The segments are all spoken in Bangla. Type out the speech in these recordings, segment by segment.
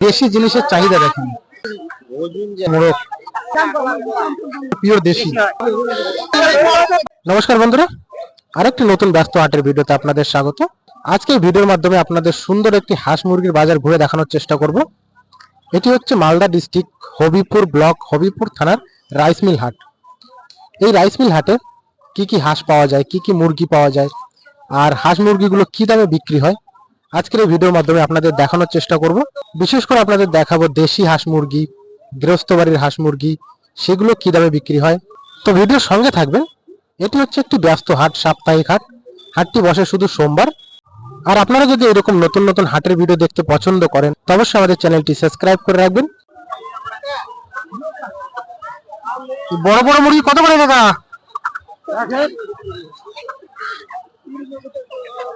দেশি জিনিসের চাহিদা দেখেন, মোরগ পিওর দেশি। নমস্কার বন্ধুরা, আরেকটি নতুন ব্যস্ত হাটের ভিডিওতে আপনাদের স্বাগত। আজকে এই ভিডিওর মাধ্যমে আপনাদের সুন্দর একটি হাঁস মুরগির বাজার ঘুরে দেখানোর চেষ্টা করব। এটি হচ্ছে মালদা ডিস্ট্রিক্ট হবিপুর ব্লক হবিপুর থানার রাইস মিল হাট। এই রাইস মিল হাটে কি কি হাঁস পাওয়া যায়, কি কি মুরগি পাওয়া যায়, আর হাঁস মুরগিগুলো কি দামে বিক্রি হয়, আজকের এই ভিডিওর মাধ্যমে আপনাদের দেখানোর চেষ্টা করব। বিশেষ করে আপনাদের দেখাবো দেশি হাঁস মুরগি, গৃহস্থ বাড়ির হাঁস মুরগি, সেগুলো কি দামে বিক্রি হয়। তো ভিডিওর সঙ্গে থাকবেন। এটি হচ্ছে একটি ব্যস্ত হাট, সাপ্তাহিক হাট। হাটটি বসে শুধু সোমবার। আর আপনারা যদি এরকম নতুন নতুন হাটের ভিডিও দেখতে পছন্দ করেন, তো অবশ্যই আমাদের চ্যানেলটি সাবস্ক্রাইব করে রাখবেন। বড় বড় মুরগি কত করে দাদা?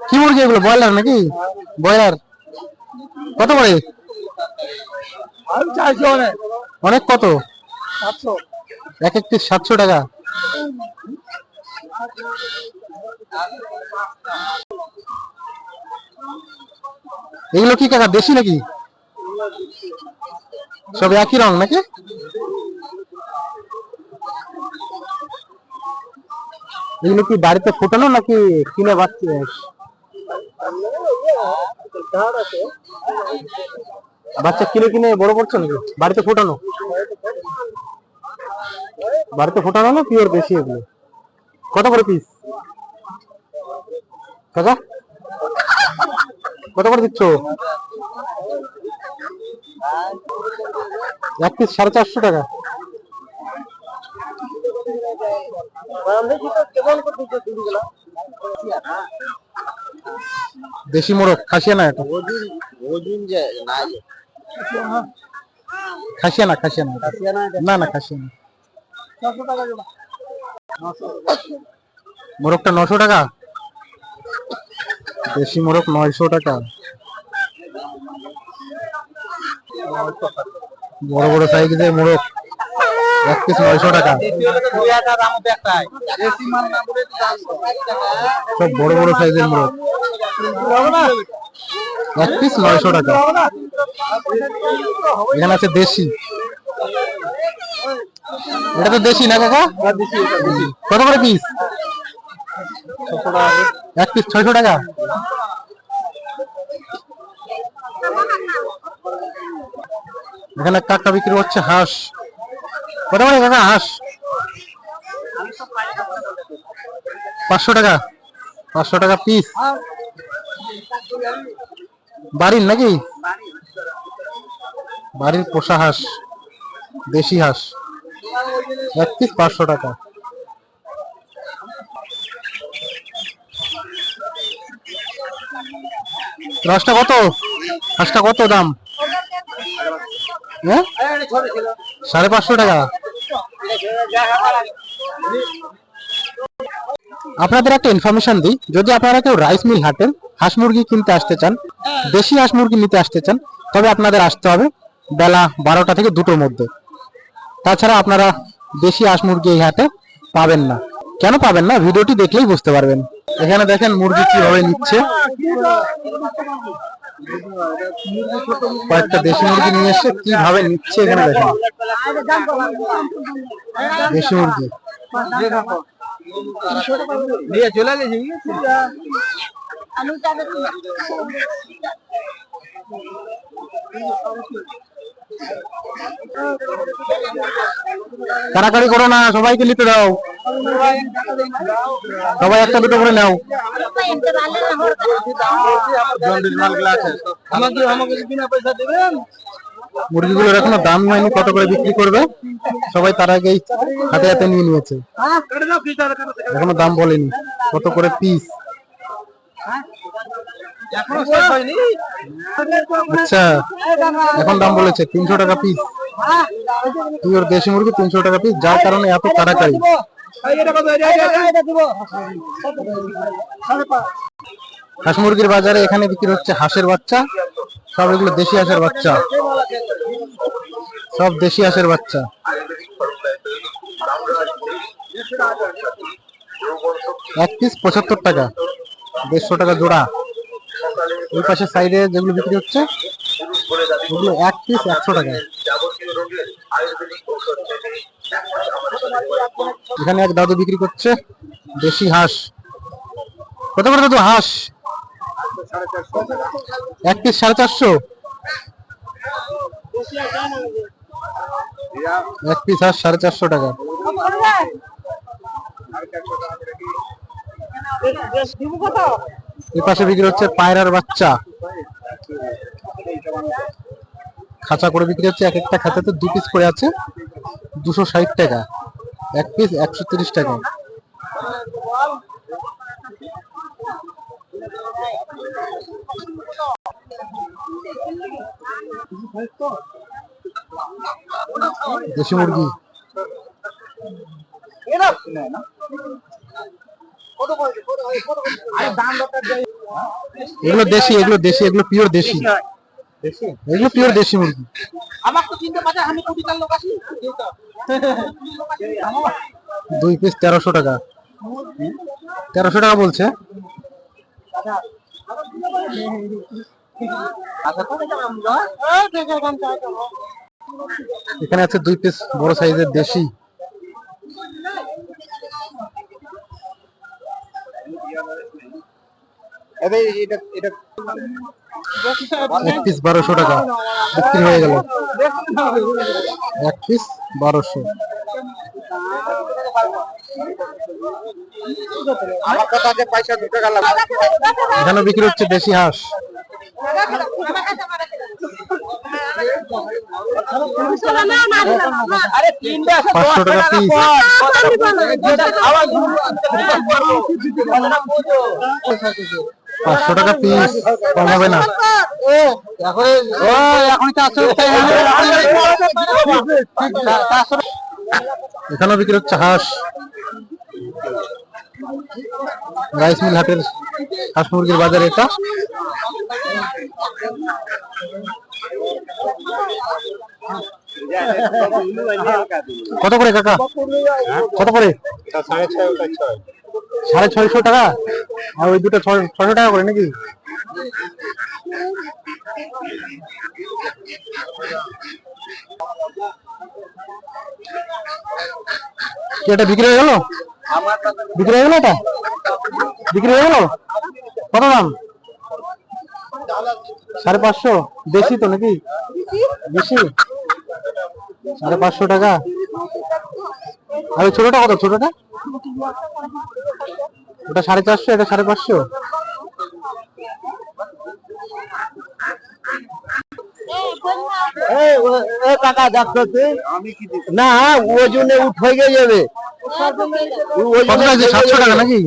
কি মুরগি এগুলো? ব্রয়লার নাকি? ব্রয়লার কত করে? অনেক। কত? এক এক পিস 700 টাকা। এগুলো কি কাকা, দেশি নাকি? সব একই রং নাকি? এগুলো কি বাড়িতে ফোটানো নাকি কিনে বাচ্চা? বাচ্চা কিনে কিনে বড় করছো নাকি? বাড়িতে ফোটানো? বাড়িতে ফোটানো না পিওর দেশি এগুলো? কত করে পিস কাকা? কত করে দিচ্ছ? এক পিস 450 টাকা। দেশি মোরগ, খাসিয়া না? এটা খাসিয়া না? খাসিয়া না, না না খাসিয়া না। মোরগটা 900 টাকা। দেশি মোরগ 900 টাকা। বড় বড় সাইজের মোরগ এক পিস 900 টাকা। সব বড় বড় সাইজের মোরগ এক পিস 900 টাকা। এখানে আছে দেশি। এটা তো দেশি না কাকা? কত করে পিস? এক পিস 600 টাকা। এখানে কাকা বিক্রি হচ্ছে হাঁস। কত করে কাকা হাঁস? 500 টাকা। 500 টাকা পিস। বাড়ির নাকি? বাড়ির পোষা হাঁস, দেশি হাঁস, এক পিস 500 টাকা। হাঁসটা কত? হাঁসটা কত দাম? 550 টাকা। আপনাদের একটা ইনফরমেশন দিই, যদি আপনারা কেউ রাইস মিল হাটের হাঁস মুরগি কিনতে আসতে চান, দেশি হাঁস মুরগি নিতে আসতে চান, তবে আপনাদের আসতে হবে বেলা 12টা থেকে 2টোর মধ্যে। তাছাড়া আপনারা দেশি হাঁস মুরগি এই হাটে পাবেন না। কেন পাবেন না? ভিডিওটি দেখলেই বুঝতে পারবেন। এখানে দেখেন মুরগি কিভাবে নিচ্ছে। কয়েকটা দেশি মুরগি নিয়ে এসে কিভাবে নিচ্ছে এখানে দেখেন। দেশি মুরগি কাড়াকাড়ি করো না, সবাইকে নিতে দাও। সবাই একটা দুটো করে নাও। মুরগিগুলোর এখনো দাম হয়নি, কত করে বিক্রি করবে সবাই তার আগেই হাতে হাতে নিয়ে নিয়েছে। এখনো দাম বলেনি কত করে পিস। আচ্ছা, এখন দাম বলেছে 300 টাকা পিস। পিওর দেশি মুরগি 300 টাকা পিস, যার কারণে এত তাড়াতাড়ি। হাঁস মুরগির বাজারে এখানে বিক্রি হচ্ছে হাঁসের বাচ্চা। সব এগুলো দেশি হাঁসের বাচ্চা, সব দেশি হাঁসের বাচ্চা। এক পিস 75 টাকা, 150 টাকা জোড়া। ওই পাশে সাইডে যেগুলো বিক্রি হচ্ছে এগুলো এক পিস 100 টাকা। এখানে এক দাদু বিক্রি করছে দেশি হাঁস। কত করে দাদু হাঁস? এক পিস 450। এক পিস হাঁস 450 টাকা। এই পাশে বিক্রি হচ্ছে পায়রার বাচ্চা, খাঁচা করে বিক্রি হচ্ছে। এক একটা খাঁচাতে 2 পিস করে আছে, 260 টাকা। এক পিস 130 টাকা। দেশি মুরগি এগুলো দেশি, এগুলো দেশি, এগুলো পিওর দেশি, এগুলো পিওর দেশি মুরগি। আমার তো চিনতে পারে আমি কোটিকার লোক আছি। 2 পিস 1300 টাকা। 1300 টাকা বলছে। এখানে আছে 2 পিস বড় সাইজের দেশি। এক পিস 1200 টাকা বিক্রি হয়ে গেল। এক পিস 1200। এখানে বিক্রি হচ্ছে দেশি হাঁস। 500 টাকা পিস। 500 টাকা পিস, কম হবে না। এখানেও বিক্রি হচ্ছে হাঁস। রাইস মিল হাটের হাঁস মুরগির বাজার এটা। কত করে কাকা? কত করে? 650 টাকা। আর ওই দুটো 600 টাকা করে নাকি? এটা বিক্রি হয়ে গেল? বিক্রি হয়ে গেল? এটা বিক্রি হয়ে গেল? কত দাম? 550। দেশি তো নাকি? দেশি 550 টাকা। আর ছোটটা কত? ছোটটা ওটা 450, এটা 550। না ওজনে উঠ হয়ে যাবে। 700 টাকা নাকি?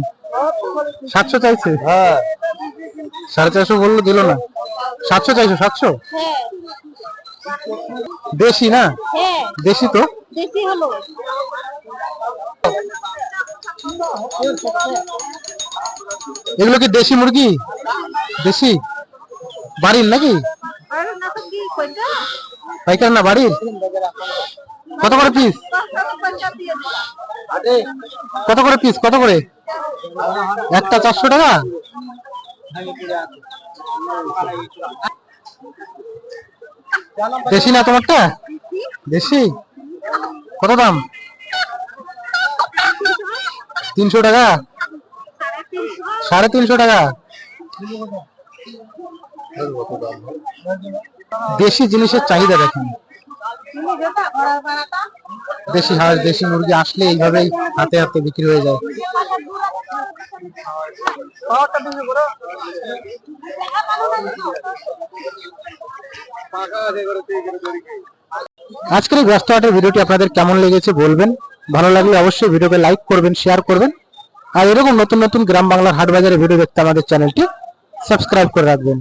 700 চাইছে। হ্যাঁ 450 বললো, দিল না। 700 চাইছো? 700 দেশি না? দেশি তো। দেশি হলো। এগুলো কি দেশি মুরগি? দেশি বাড়ির নাকি? পাইকার না বাড়ির? কত করে পিস? কত করে পিস? কত করে? একটা 400 টাকা। দেশি না তোমারটা? দেশি। কত দাম? 300 টাকা। 350 টাকা। দেশি জিনিসের চাহিদা দেখেন। দেশি হাঁস, দেশি মুরগি আসলে এইভাবেই হাতে হাতে বিক্রি হয়ে যায়। আজকের এই ব্যস্ত হাটের ভিডিওটি আপনাদের কেমন লেগেছে বলবেন। ভালো লাগলে অবশ্যই ভিডিওকে লাইক করবেন, শেয়ার করবেন। আর এরকম নতুন নতুন গ্রাম বাংলার হাট বাজারের ভিডিও দেখতে আমাদের চ্যানেলটি সাবস্ক্রাইব করে রাখবেন।